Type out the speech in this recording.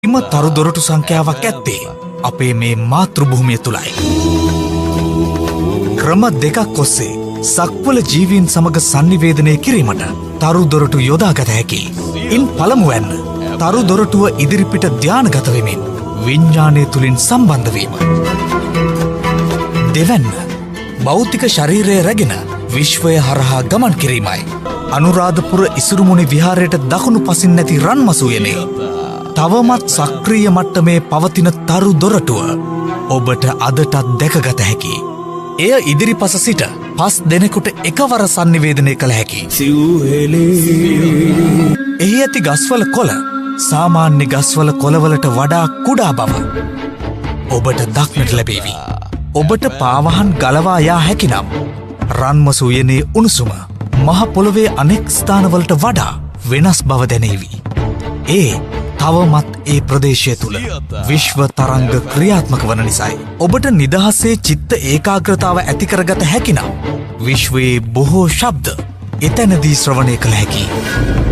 එම තරුදොරටු සංඛ්‍යාවක් ඇත්තේ අපේ මේ මාතෘභූමිය තුලයි. ක්‍රම දෙකක් ඔස්සේ සක්වල ජීවීන් සමග sannivedanaya කිරීමට තරුදොරටු යොදාගත හැකි. ඉන් පළමුවැන්න තරුදොරටුව ඉදිරිපිට ධානගත වෙමින් විඥානය තුලින් සම්බන්ධ වීම. දෙවැන්න භෞතික ශරීරය රැගෙන විශ්වය හරහා ගමන් කිරීමයි. අනුරාධපුර ඉසුරුමුණි විහාරයට දකුණු පසින් නැති රන්මසුයනේ තවමත් සක්‍රීය මට්ටමේ පවතින තරුදොරටුව ඔබට අදටත් දැකගත හැකි. එය ඉදිරිපස සිට 5 දෙනෙකුට එකවර sannivedanaya කළ හැකි. එහි ඇති ගස්වල කොළ සාමාන්‍ය ගස්වල කොළවලට වඩා කුඩා බව ඔබට දක්නට ලැබේවි. ඔබට පාවහන් ගලවා යා හැකිනම් රන්මසු උයනේ උණුසුම මහ පොළොවේ අනෙක් ස්ථානවලට වඩා වෙනස් බව දැනේවි. ඒ තවමත් ඒ ප්‍රදේශය තුළ විශ්ව තරංග ක්‍රියාත්මක වන නිසායි. ඔබට නිදහසේ චිත්ත ඒකාග්‍රතාව ඇති කරගත හැකිනම් විශ්වයේ බොහෝ ශබ්ද එතැනදී ශ්‍රවණය කළ හැකියි.